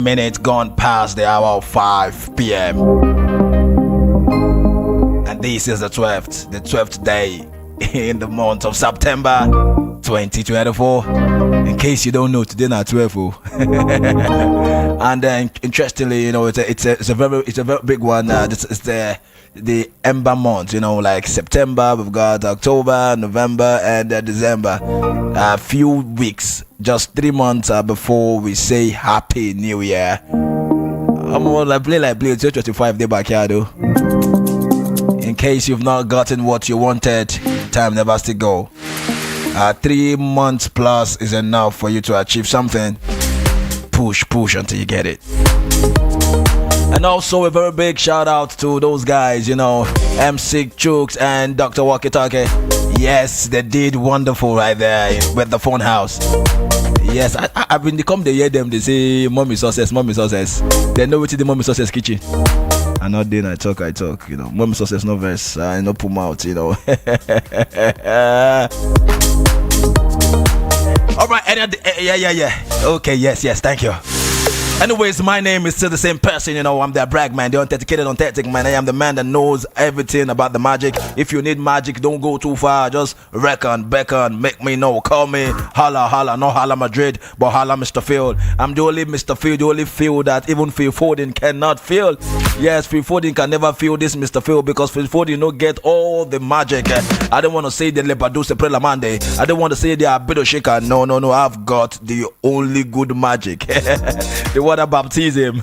minutes gone past the hour of 5 p.m. And this is the 12th day in the month of September 2024. In case you don't know, today not 12. And interestingly, it's a very big one. This is the Ember month, like September, we've got October, November, and December. A few weeks, just 3 months before we say Happy New Year. I'm gonna play 25 day back here though. In case you've not gotten what you wanted, time never still go. 3 months plus is enough for you to achieve something. Push until you get it. And also a very big shout out to those guys, MC Chooks and Dr. Walkie Talkie. Yes, they did wonderful right there with the phone house. Yes, I've been come to hear them, they say mommy success. They know what the mommy success kitchen. And not then I talk, mommy success no verse, I no put out, Alright, yeah. Okay, yes, thank you. Anyways, my name is still the same person, I'm the brag man, the unteticated authentic man. I am the man that knows everything about the magic. If you need magic, don't go too far, just reckon, beckon, make me know, call me, holla, no holla Madrid, but holla Mr. Field. I'm the only Mr. Field, the only Field that even Phil Foden cannot feel. Yes, Phil Foden can never feel this Mr. Field because Phil Foden don't get all the magic. I don't want to say the Lebadu Seprela Mande. I don't want to say the Abido Shaker. No, I've got the only good magic. The water baptism.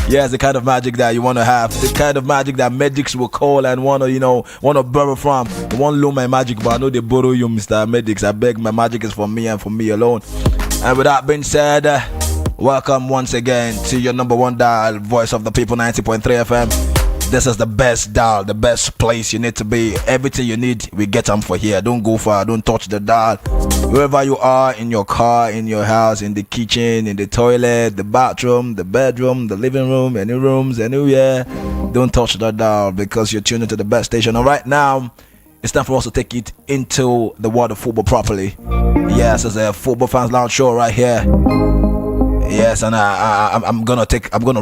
Yes, the kind of magic that you want to have, the kind of magic that medics will call and want to borrow from. They won't loan my magic, but I know they borrow you, Mr. Medics. I beg, my magic is for me and for me alone. And with that being said, welcome once again to your number one dial, Voice of the People 90.3 FM. This is the best dial, the best place you need to be. Everything you need, we get them for here. Don't go far, don't touch the dial. Wherever you are, in your car, in your house, in the kitchen, in the toilet, the bathroom, the bedroom, the living room, any rooms, anywhere, don't touch the dial because you're tuned into the best station. And right now, it's time for us to take it into the world of football properly. Yes, it's a Football Fans Lounge show right here. Yes, and I'm gonna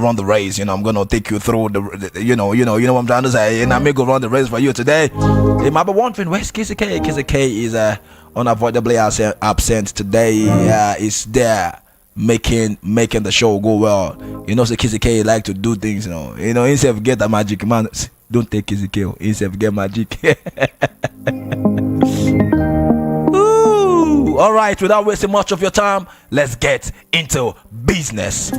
run the race. I'm gonna take you through the you know what I'm trying to say. And I may go run the race for you today. It might be wondering where's Kizzy K. Kizzy K is unavoidably absent today. Is there making the show go well. So Kizzy K like to do things. Instead of get a magic man, don't take Kizzy K. Instead of get magic. All right, without wasting much of your time, let's get into business.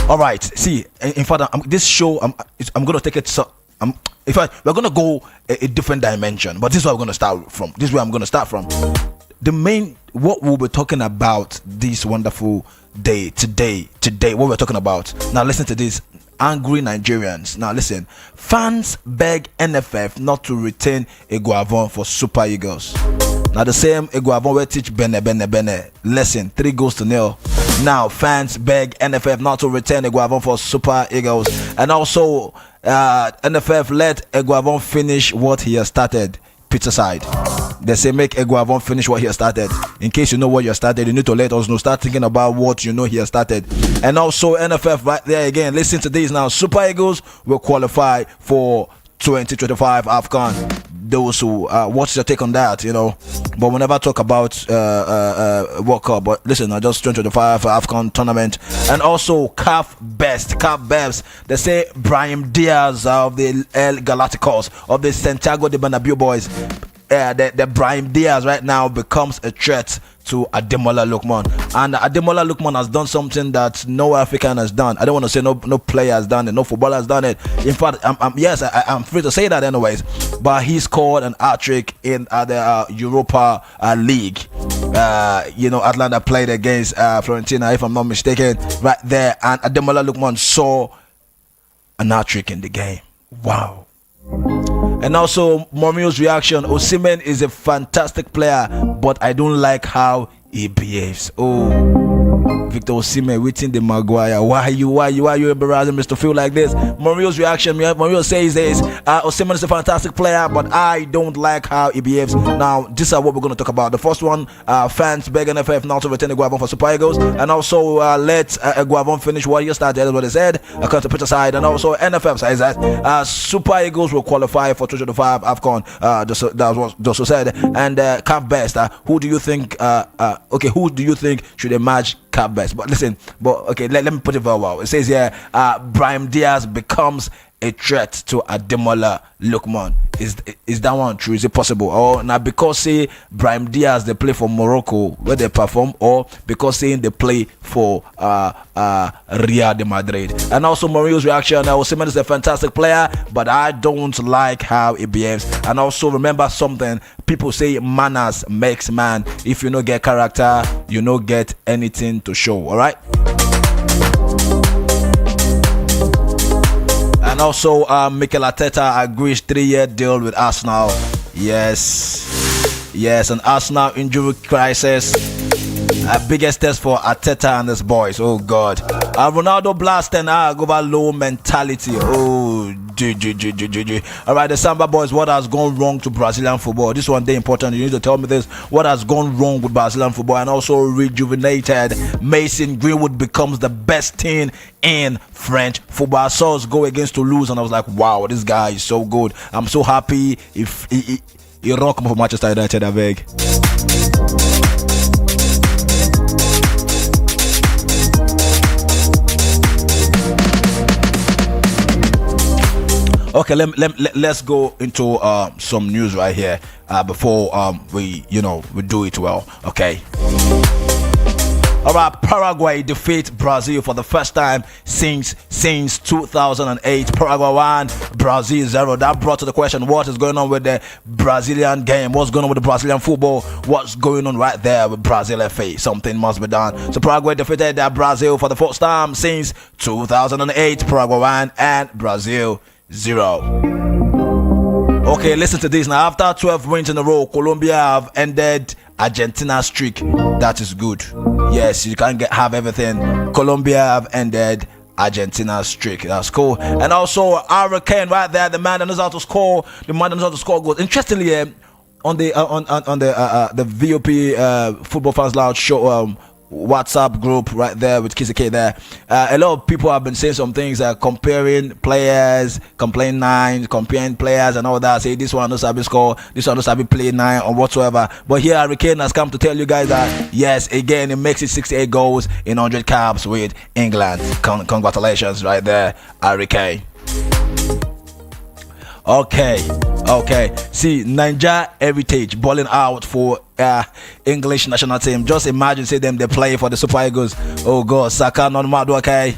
All right, see, in fact, this show, I'm going to take it. So, we're going to go a different dimension, but this is where I'm going to start from. This is where I'm going to start from. What we'll be talking about this wonderful day today, what we're talking about. Now, listen to this. Angry Nigerians. Now listen, fans beg NFF not to retain Eguavoen for Super Eagles. Now the same Eguavoen will teach Bene. Listen, 3-0. Now fans beg NFF not to retain Eguavoen for Super Eagles. And also NFF let Eguavoen finish what he has started. Pizza side. They say make Eguavoen finish what he has started. In case you know what you have started, you need to let us know. Start thinking about what you know he has started. And also NFF right there again. Listen to these now. Super Eagles will qualify for 2025 AFCON. Those who what's your take on that? But we never talk about World Cup. But listen, just 2025 AFCON tournament. And also CAF Best. They say Brahim Diaz of the El Galacticos of the Santiago de Bernabeu boys. The Brahim Diaz right now becomes a threat to Ademola Lookman, and Ademola Lookman has done something that no African has done. I don't want to say no player has done it, no footballer has done it. In fact, I'm free to say that anyways. But he scored an hat-trick in the Europa League. Atlanta played against Fiorentina, if I'm not mistaken, right there, and Ademola Lookman saw an hat-trick in the game. Wow. And also Mourinho's reaction. Osimhen is a fantastic player, but I don't like how he behaves. Oh, Victor Osimhen waiting the Maguire. Why you embarrassing Mr. Phil like this? Mario's reaction. Mario says this. Osimhen is a fantastic player, but I don't like how he behaves. Now, this is what we're going to talk about. The first one, fans beg NFF now to return Eguavoen for Super Eagles, and also let Eguavoen finish what he started. That's what they said. According to Peter side, and also NFF says that Super Eagles will qualify for 2025 AFCON. That was Dosso said. And CAF Best. Who do you think? Who do you think should emerge CAF Best? But listen, let me put it very well. It says here, Brahim Diaz becomes a threat to Ademola Lookman. Is that one true? Is it possible? Or now because say Brahim Diaz they play for Morocco where they perform, or because saying they play for Real de Madrid? And also Mourinho's reaction. Osimhen is a fantastic player, but I don't like how he behaves. And also remember something, people say manners makes man. If you no get character, you no get anything to show. All right. And also, Mikel Arteta agrees 3-year deal with Arsenal. Yes, and Arsenal injury crisis. Biggest test for Arteta and his boys. Oh God. Ronaldo blast and over low mentality. Oh, all right, the Samba boys. What has gone wrong to Brazilian football? This one day important. You need to tell me this. What has gone wrong with Brazilian football? And also rejuvenated Mason Greenwood becomes the best team in French football. I saw us go against Toulouse, and I was like, wow, this guy is so good. I'm so happy if he rock for Manchester United. I beg. Okay, let's go into some news right here before we do it well. Okay. All right, Paraguay defeat Brazil for the first time since 2008. Paraguay 1, Brazil 0. That brought to the question, what is going on with the Brazilian game? What's going on with the Brazilian football? What's going on right there with Brazil FA? Something must be done. So Paraguay defeated Brazil for the first time since 2008. Paraguay 1 and Brazil 0. Okay, listen to this now. After 12 wins in a row, Colombia have ended Argentina's streak. That is good. Yes, you can't have everything. Colombia have ended Argentina's streak. That's cool. And also Hurricane right there, the man that knows how to score. The man that knows how to score goals. Interestingly, on the VOP Football Fans Lounge show WhatsApp group right there with Kizzy K there, a lot of people have been saying some things, comparing players, comparing players and all that. Say this one knows how to score, this one knows how to play 9 or whatsoever. But here Hurricane has come to tell you guys that yes, again, it makes it 68 goals in 100 caps with England. Congratulations right there, Hurricane. Okay. See, Niger Heritage balling out for English national team. Just imagine, say them they play for the Super Eagles. Oh God, Saka, Nonmadu, okay.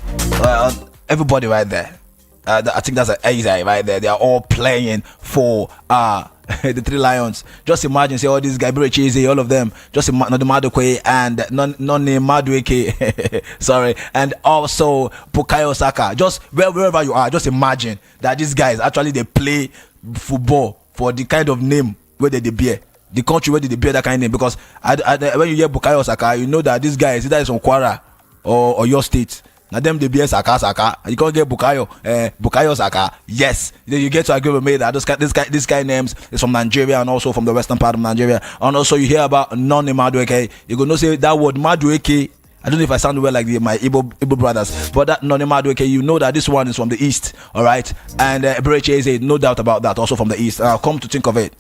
Everybody right there. I think that's an easy right there. They are all playing for the Three Lions. Just imagine, say all these guys, Cheesy, all of them. Just imagine Madukwe and Noni Madueke. Sorry, and also Bukayo Saka. Just wherever you are, just imagine that these guys actually they play football for the kind of name where they bear. The country where they bear that kind of name. Because when you hear Bukayo Saka, you know that these guys either is from Kwara or your state. Now them they be Saka. You can't get Bukayo Saka. Yes, you get to agree with me that this guy names is from Nigeria and also from the western part of Nigeria. And also you hear about Noni Madueke. You gonna say that word Madueke. I don't know if I sound well like my Igbo brothers, but that Noni Madueke, you know that this one is from the east, all right? And Eberechi Eze, no doubt about that, also from the east. Come to think of it.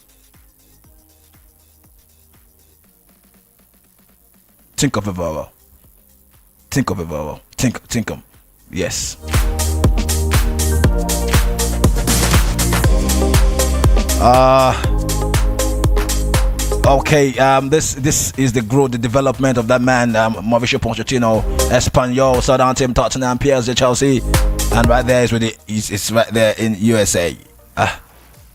Think of it very well. Think them. Yes. Okay. This is the development of that man, Mauricio Pochettino, Espanyol, Southampton, Tottenham, PSG, Chelsea, and right there is with it's right there in USA.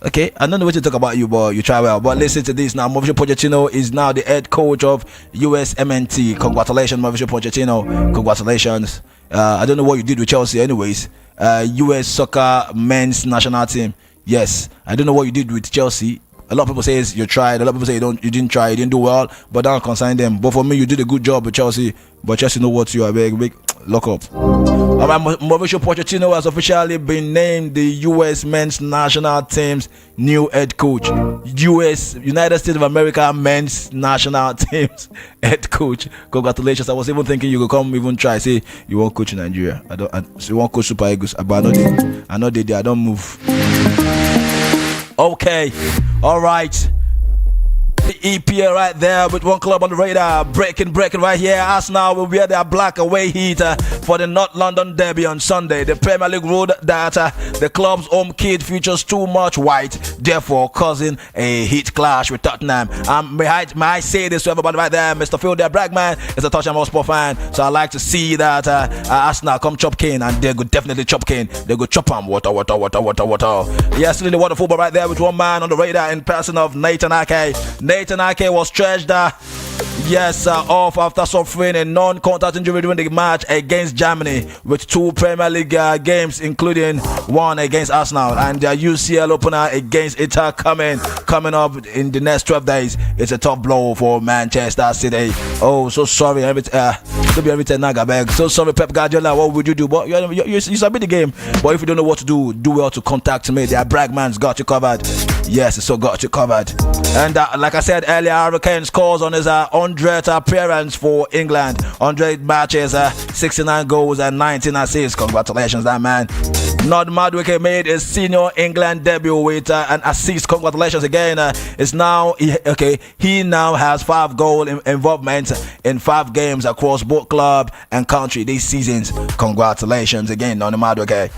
Okay, I don't know what to talk about you, but you try well. But listen to this now. Mauricio Pochettino is now the head coach of USMNT. Congratulations, Mauricio Pochettino. Congratulations. I don't know what you did with Chelsea anyways. US soccer men's national team. Yes, I don't know what you did with Chelsea. A lot of people say you tried. A lot of people say you didn't try, you didn't do well, but don't consign them. But for me, you did a good job with Chelsea. But Chelsea know what you are. Big lock up. Alright, Mauricio Pochettino has officially been named the U.S. men's national team's new head coach. United States of America men's national team's head coach. Congratulations! I was even thinking you could come even try. Say you won't coach in Nigeria. You won't coach Super Eagles. But I know they I don't move. Okay, all right. The EPL right there with one club on the radar. Breaking right here. Arsenal will wear their black away heat for the North London derby on Sunday. The Premier League ruled that the club's home kit features too much white, therefore causing a heat clash with Tottenham. May I say this to everybody right there? Mr. Phil, their Bragman is a Tottenham Hotspur fan, so I like to see that Arsenal come chop Kane, and they go definitely chop Kane. They go chop him. Water. Yes, still in the water football right there with one man on the radar in person of Nathan Ake. Nathan Ake was stretched off after suffering a non-contact injury during the match against Germany, with 2 Premier League games, including one against Arsenal, and their UCL opener against Inter coming up in the next 12 days. It's a tough blow for Manchester City. Oh, so sorry. So sorry, Pep Guardiola. What would you do? But you submit the game. But if you don't know what to do well to contact me. Their Bragman's got you covered. Yes, it's so got you covered. And like I said earlier, Harry Kane scores on his 100th appearance for England. 100 matches, 69 goals and 19 assists. Congratulations, that man. Nod Madueke made his senior England debut with an assist. Congratulations again. He now has 5 goal involvement in 5 games across both club and country this season. Congratulations again, Nod Madueke.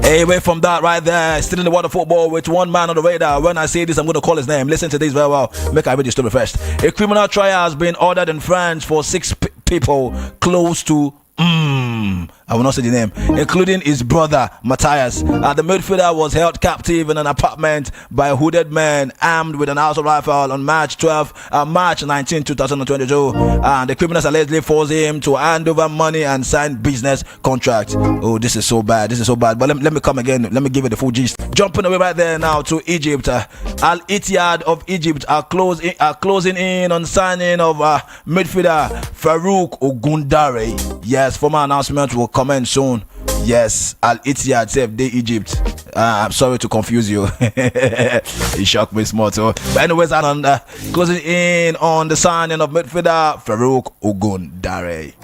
Away from that right there, still in the water football with one man on the radar. When I say this, I'm going to call his name. Listen to this very well. Make I read the story first. A criminal trial has been ordered in France for 6 people close to I will not say the name, including his brother Matthias. The midfielder was held captive in an apartment by a hooded man armed with an assault rifle on March 19, 2022. And the criminals allegedly forced him to hand over money and sign business contracts. Oh, this is so bad. But let me come again. Let me give you the full gist. Jumping away right there now to Egypt. Al Ittihad of Egypt are closing in on signing of midfielder Farouk Ogundare. Yes, former announcement will comment soon. Yes, Al Ittihad saved the Egypt. I'm sorry to confuse you. It shocked me small too. But anyways, I'm closing in on the signing of midfielder Farouk Ogundare.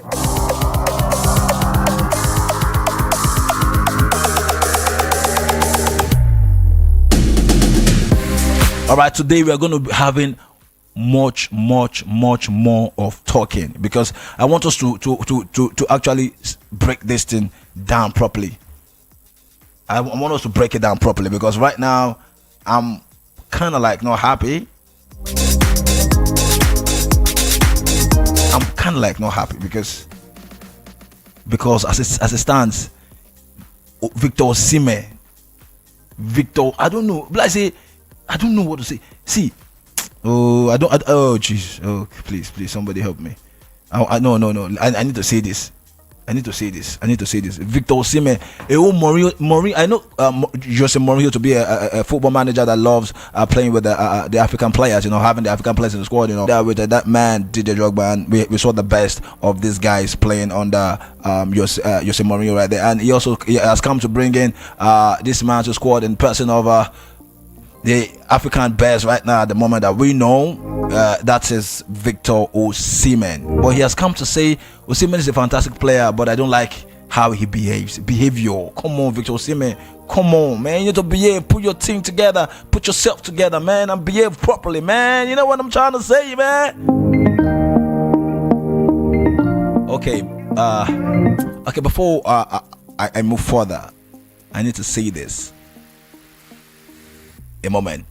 All right, today we are going to be having much more of talking, because I want us to actually break this thing down properly. I want us to break it down properly, because right now I'm kind of like not happy. I'm kind of like not happy because as it stands, Victor Osimhen, I don't know. But I don't know what to say. See. Oh, jeez. Oh, please, somebody help me. No. I need to say this. Victor Osimhen, I know Jose Mourinho to be a football manager that loves playing with the African players, having the African players in the squad, that man did the job, and we saw the best of these guys playing under Jose Mourinho right there. And he has come to bring in this man to squad in person of the African best right now at the moment that we know, that is Victor Osimhen. But he has come to say Osimhen is a fantastic player, but I don't like how he behaves. Behavior. Come on, Victor Osimhen. Come on, man. You need to behave. Put your team together. Put yourself together, man, and behave properly, man. You know what I'm trying to say, man? Okay. Before I move further, I need to say this. A moment.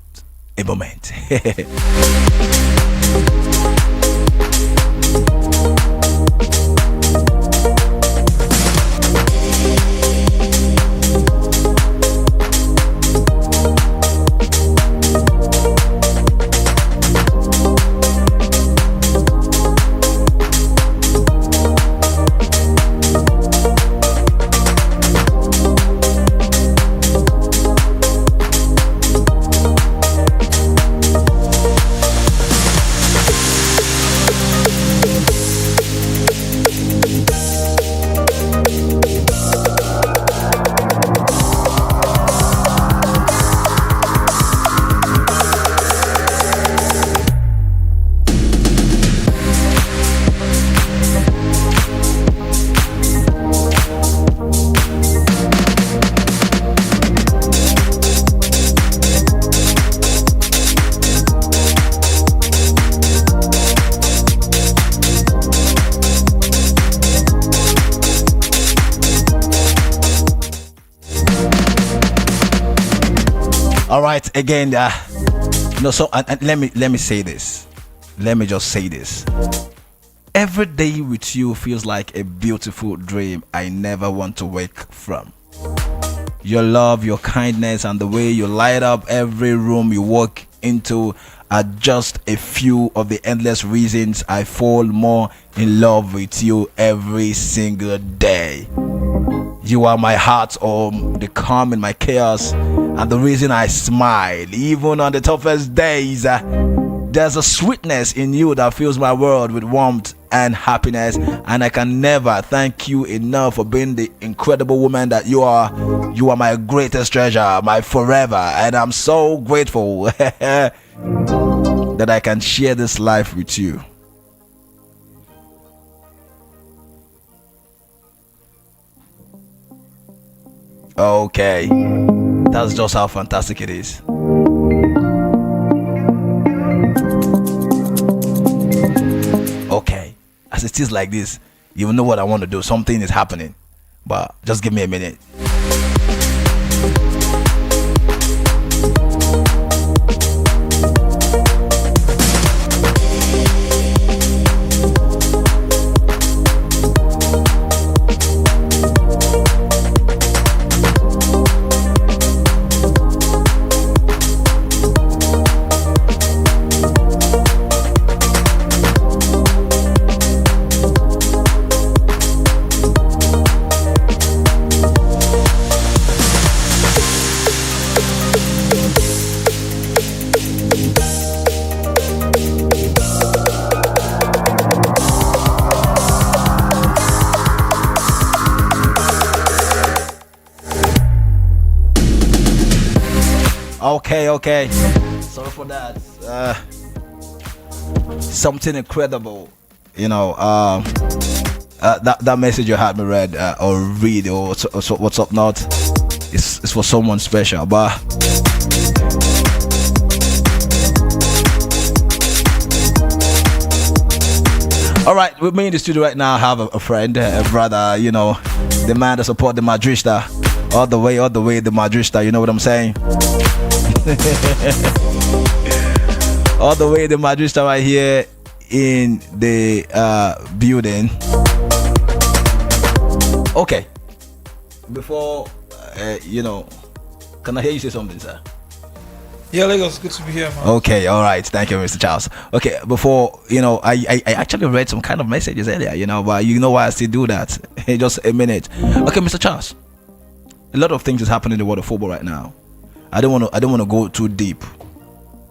All right, again, no. So and let me say this. Let me just say this. Every day with you feels like a beautiful dream I never want to wake from. Your love, your kindness, and the way you light up every room you walk into are just a few of the endless reasons I fall more in love with you every single day. You are my heart's home, the calm in my chaos, and the reason I smile even on the toughest days. There's a sweetness in you that fills my world with warmth and happiness, and I can never thank you enough for being the incredible woman that you are. You are my greatest treasure, my forever, and I'm so grateful that I can share this life with you. Okay, that's just how fantastic it is. Okay, as it is like this, you know what I want to do. Something is happening, but just give me a minute. Okay. Sorry for that. Something incredible, that message you had me read or read or what's up not. It's for someone special, but all right. With me in the studio right now, I have a friend, a brother. The man that support the Madrista all the way, the Madrista. You know what I'm saying? All the way the Madrista right here in the building. Okay, before can I hear you say something, sir? Yeah, Lagos, good to be here, man. Okay, all right, thank you, Mr. Charles. Okay, before I actually read some kind of messages earlier, but you know why I still do that. Just a minute. Okay, Mr. Charles, a lot of things is happening in the world of football right now. I don't want to go too deep,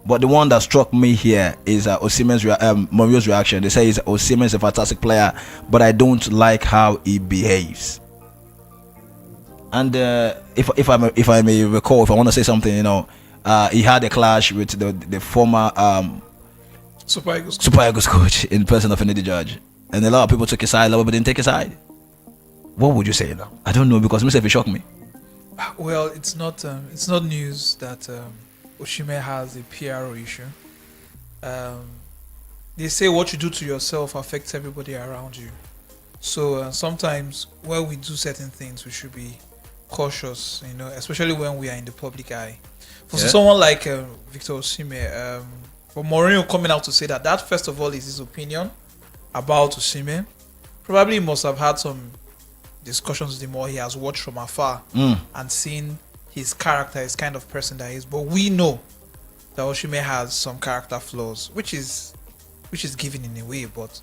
but the one that struck me here is Osimhen's Mourinho's reaction. They say Osimhen's a fantastic player, but I don't like how he behaves. And if I may recall, if I want to say something, he had a clash with the former Super Eagles coach in person of Finidi Judge, and a lot of people took his side, a lot of people didn't take his side. What would you say now? I don't know, because myself it shocked me. Well, it's not news that Osimhen has a PRO issue. They say what you do to yourself affects everybody around you. So sometimes when we do certain things, we should be cautious, especially when we are in the public eye. For someone like Victor Osimhen, for Mourinho coming out to say that first of all is his opinion about Osimhen. Probably must have had some discussions with him, or he has watched from afar and seen his character, his kind of person that he is. But we know that Osimhen has some character flaws, which is given in a way. But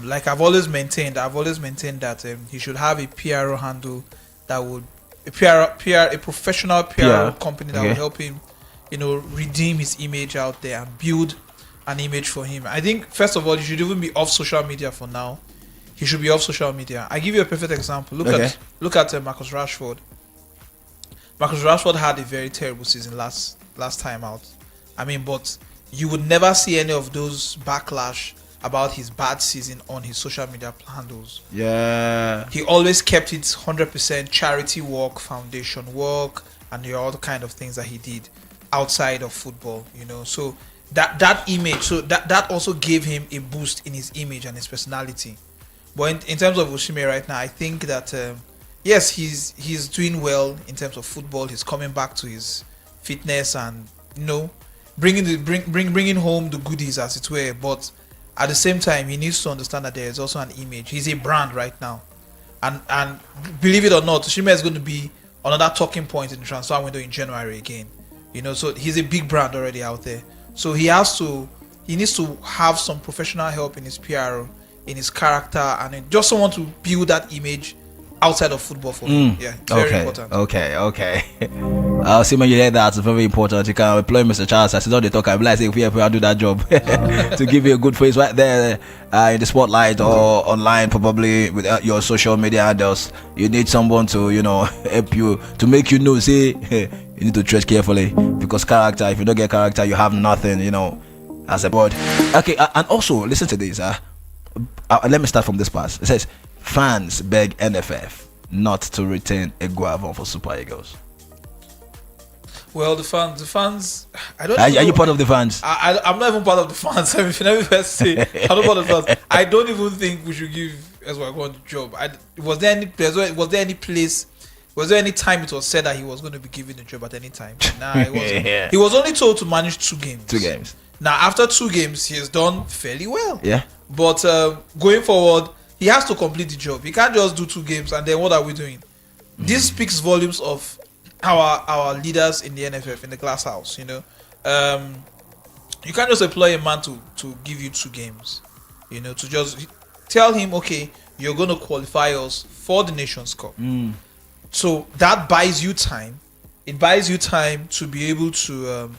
like I've always maintained that he should have a PRO handle that would a professional PR company that will help him, redeem his image out there and build an image for him. I think first of all, he should even be off social media for now. He should be off social media. I give you a perfect example. Look at Marcus Rashford. Marcus Rashford had a very terrible season last time out. But you would never see any of those backlash about his bad season on his social media handles. Yeah. He always kept it 100% charity work, foundation work, and the other kind of things that he did outside of football. So that image, so that also gave him a boost in his image and his personality. But in terms of Osimhen right now, I think that yes, he's doing well in terms of football. He's coming back to his fitness and bringing home the goodies, as it were. But at the same time, he needs to understand that there is also an image. He's a brand right now, and believe it or not, Osimhen is going to be another talking point in the transfer window in January again. So he's a big brand already out there. So he needs to have some professional help in his PR, in his character, and just someone to build that image outside of football for him. Yeah, it's very important. Okay. See, when you hear that, it's very important. You can employ Mr. Charles. I said, all the talk, I'm like, say, if I do that job to give you a good face right there in the spotlight or online, probably with your social media handles. You need someone to, help you, to make you know, say, you need to tread carefully, because character, if you don't get character, you have nothing, as a board. Okay, and also, listen to this. Let me start from this part. It says, fans beg NFF not to retain Eguavoen for Super Eagles. Well, the fans. I don't. Are you part of the fans? I'm not even part of the fans. Let me first say, I'm not part of the fans. I don't even think we should give Eguavoen the job. Was there any time it was said that he was going to be given the job at any time? Nah, it wasn't. Yeah. He was only told to manage 2 games. 2 games. Now, after 2 games, he has done fairly well. Yeah. But going forward, he has to complete the job. He can't just do 2 games and then what are we doing? This speaks volumes of our leaders in the NFF, in the glass house. You can't just employ a man to give you 2 games. To just tell him, okay, you're going to qualify us for the Nations Cup. So that buys you time. It buys you time to be able to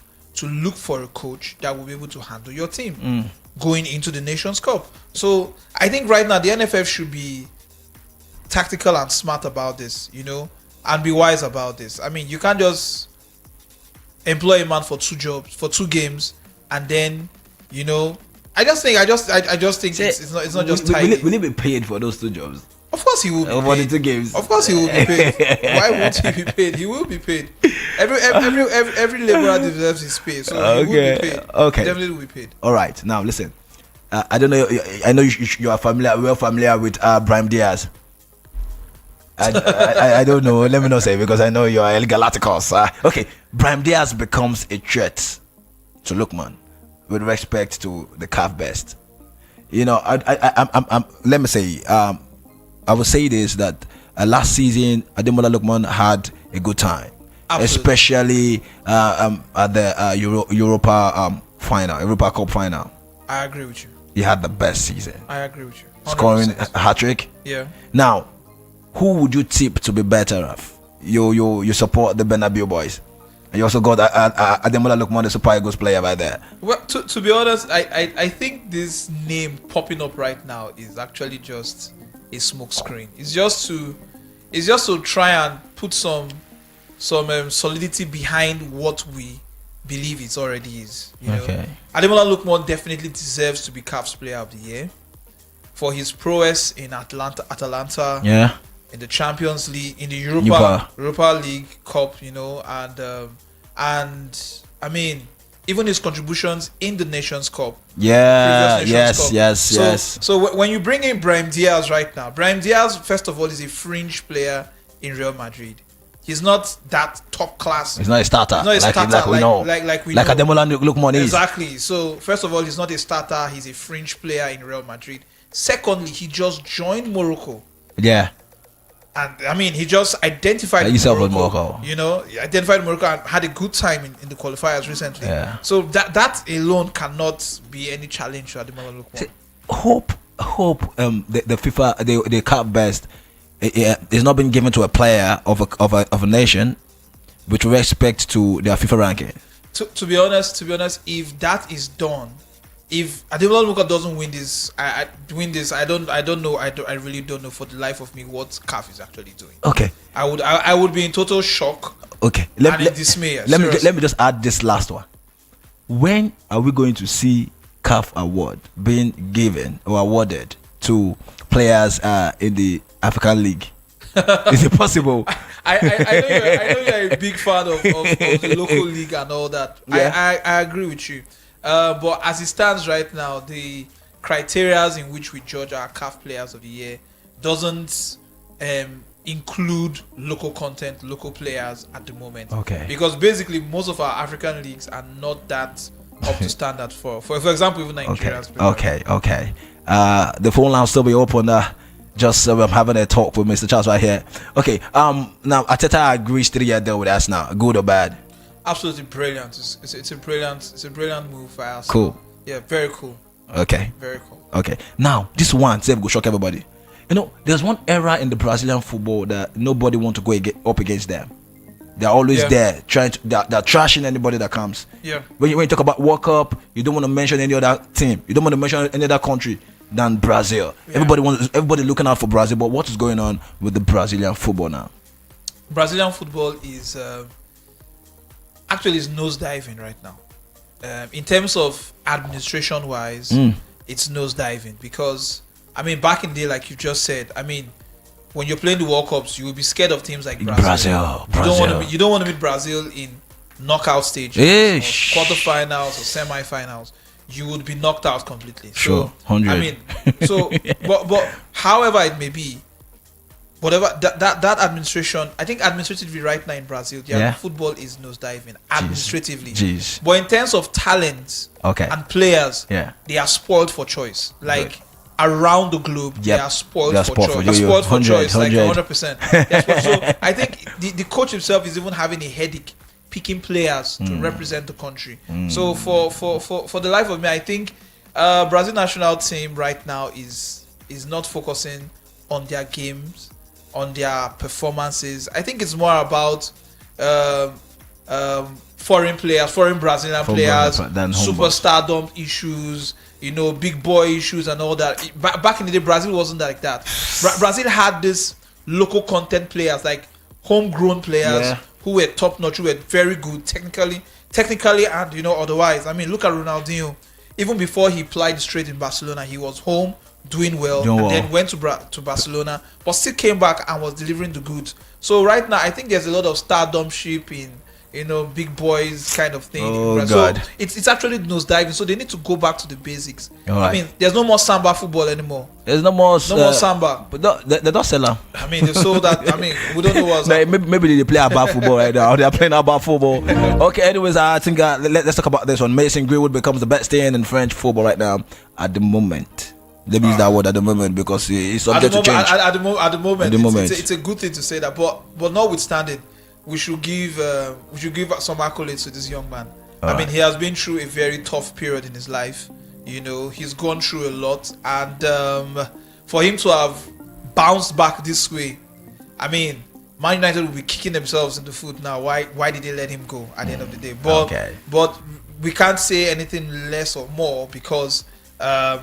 look for a coach that will be able to handle your team going into the Nations Cup. So I think right now the NFF should be tactical and smart about this, and be wise about this. I mean, you can't just employ a man for 2 games, and then I just think it's not just tidy. Will he be paid for those 2 jobs? Of course he will be for paid. the 2 games. Of course he will be paid. Why won't he be paid? He will be paid. Every laborer deserves his pay, so he will be paid. Okay, Definitely will be paid. All right, now listen. I don't know. I know you are familiar with Brahim Diaz. I don't know. Let me not say, because I know you are El Galacticos. Okay, Brahim Diaz becomes a threat to Lookman with respect to the CAF best. Let me say. I would say this, that last season Ademola Lookman had a good time. Absolutely. Especially at the Europa Cup final. I agree with you. He had the best season. I agree with you. 100%. Scoring a hat-trick. Yeah. Now, who would you tip to be better off? You support the Bernabeu boys. And you also got Ademola Lookman, the Super Eagles player, by there. Well, to be honest, I think this name popping up right now is actually just a smoke screen. It's just to try and put some solidity behind what we believe it already is. Okay. Ademola Lookman definitely deserves to be CAF's Player of the Year for his prowess in Atalanta. Yeah. In the Champions League, in the Europa League Cup, and I mean, even his contributions in the Nations Cup. Yeah, Nations yes, Cup. yes. So when you bring in Brahim Diaz right now, Brahim Diaz, first of all, is a fringe player in Real Madrid. He's not that top class. He's not a starter. He's not a starter like we know. Like Ademola Lookman is. Exactly. So first of all, he's not a starter. He's a fringe player in Real Madrid. Secondly, he just joined Morocco. Yeah. And I mean, he just identified Morocco. He identified Morocco and had a good time in the qualifiers recently. Yeah. So that alone cannot be any challenge to Ademola Lookman. Hope the FIFA the CAF best is not been given to a player of a nation with respect to their FIFA ranking. To be honest, if that is done, if Ademola Lookman doesn't win this, I don't know. I really don't know for the life of me what CAF is actually doing. Okay. I would be in total shock. Okay. Dismay. Let me just add this last one. When are we going to see CAF award being given or awarded to players in the African League? Is it possible? I know you're a big fan of the local league and all that. Yeah. I agree with you. But as it stands right now, the criteria in which we judge our CAF Players of the Year doesn't include local content, local players at the moment. Okay. Because basically most of our African leagues are not that up to standard for example, even Nigeria's players. Okay. The phone line will still be open. Just I'm having a talk with Mr. Charles right here. Okay. Now Ateta agrees 3-year deal with us now. Good or bad? Absolutely brilliant. It's a brilliant move for us. Cool. Yeah, very cool. Okay. Very cool. Okay. Now this one will shock everybody. You know, there's one era in the Brazilian football that nobody want to go up against them. They're always there trying to. They're trashing anybody that comes. Yeah. When you talk about World Cup, you don't want to mention any other team. You don't want to mention any other country than Brazil. Yeah. Everybody looking out for Brazil. But what is going on with the Brazilian football now? Brazilian football is actually is nosediving right now. In terms of administration wise, it's nosediving because I mean back in the day, like you just said, I mean when you're playing the World Cups, you will be scared of teams like Brazil. You don't want to meet Brazil in knockout stages, or quarterfinals or semi-finals. You would be knocked out completely. Sure, so, 100. I mean, so but however it may be, whatever that administration, I think administratively right now in Brazil, football is nosediving administratively. Jeez. But in terms of talent and players, they are spoiled for choice. Like around the globe, they are spoiled for choice. They're spoiled for choice, like 100%. So I think the coach himself is even having a headache picking players to represent the country. So for the life of me, I think Brazil national team right now is not focusing on their games, on their performances. I think it's more about foreign Brazilian players, superstardom issues, you know, big boy issues and all that. Back in the day, Brazil wasn't like that. Brazil had this local content players, like homegrown players who were top notch, who were very good technically and you know otherwise. I mean, look at Ronaldinho. Even before he plied straight in Barcelona, he was home doing well, then went to Barcelona, but still came back and was delivering the goods. So right now, I think there's a lot of stardomship in, you know, big boys kind of thing. So it's actually nosediving. So they need to go back to the basics. I mean, there's no more samba football anymore. There's no more samba. But they don't sell them. I mean, they sold that. I mean, we don't know what's maybe they play about football right now. They're playing about football. Okay, anyways, I think let's talk about this one. Mason Greenwood becomes the best thing in French football right now at the moment. Let me use that word at the moment because it's subject to change. At the moment, it's a good thing to say that. But notwithstanding, we should give some accolades to this young man. I mean, he has been through a very tough period in his life. You know, he's gone through a lot, and for him to have bounced back this way, I mean, Man United will be kicking themselves in the foot now. Why did they let him go at the end of the day? But we can't say anything less or more because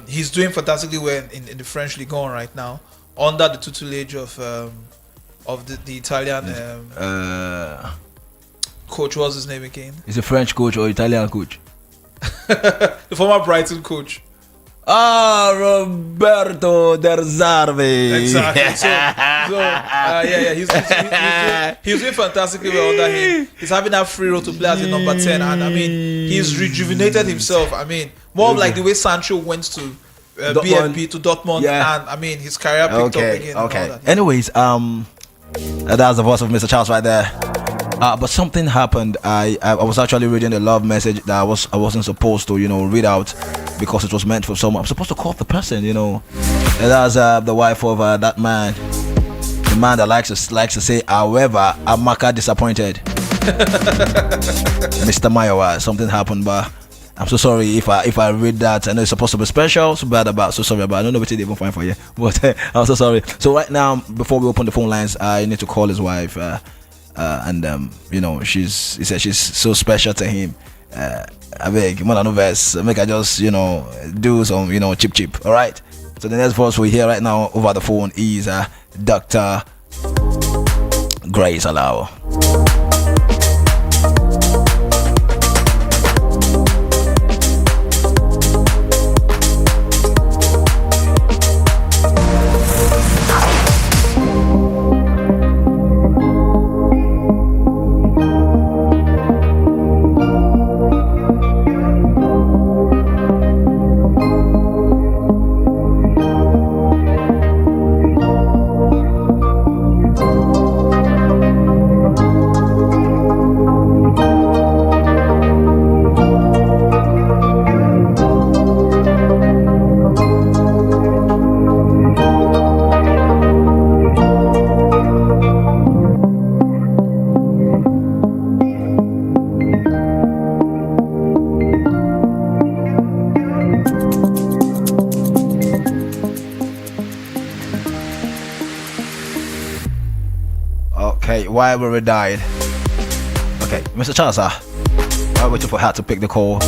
he's doing fantastically well in the French League on right now under the tutelage of the Italian coach. What's his name again? Is a French coach or Italian coach? The former Brighton coach. Roberto Der Zarvi. Exactly. He's doing fantastically well under him. He's having that free role to play as a number 10, and I mean, he's rejuvenated himself. I mean, more like the way Sancho went to BFB to Dortmund, and I mean, his career picked up again. Okay. Anyways, that's the voice of Mr. Charles right there. But something happened. I was actually reading a love message that I wasn't supposed to, you know, read out because it was meant for someone. I'm supposed to call the person, you know. And that's the wife of that man, the man that likes to say, however, Amaka disappointed. Mr. Mayowa, something happened, but I'm so sorry if I read that. I know it's supposed to be special, so sorry about. I don't know what they even find for you, but I'm so sorry. So right now, before we open the phone lines, I need to call his wife. And you know, he said she's so special to him. I beg, man, no verse. Make I just, you know, do some, you know, chip. All right. So the next voice we hear right now over the phone is Dr. Grace Alao. Why were we died? Okay, Mr. Charles, sir. While waiting for her to pick the call.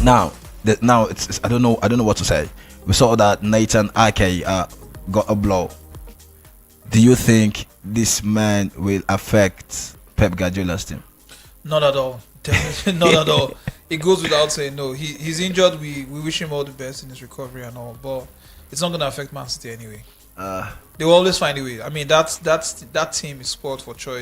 Now, it's I don't know what to say. We saw that Nathan Ake got a blow. Do you think this man will affect Pep Guardiola's team? Not at all. Definitely not at all. It goes without saying. No, he's injured. We wish him all the best in his recovery and all, but it's not going to affect Man City anyway. They will always find a way. I mean, that team is spoiled for choice.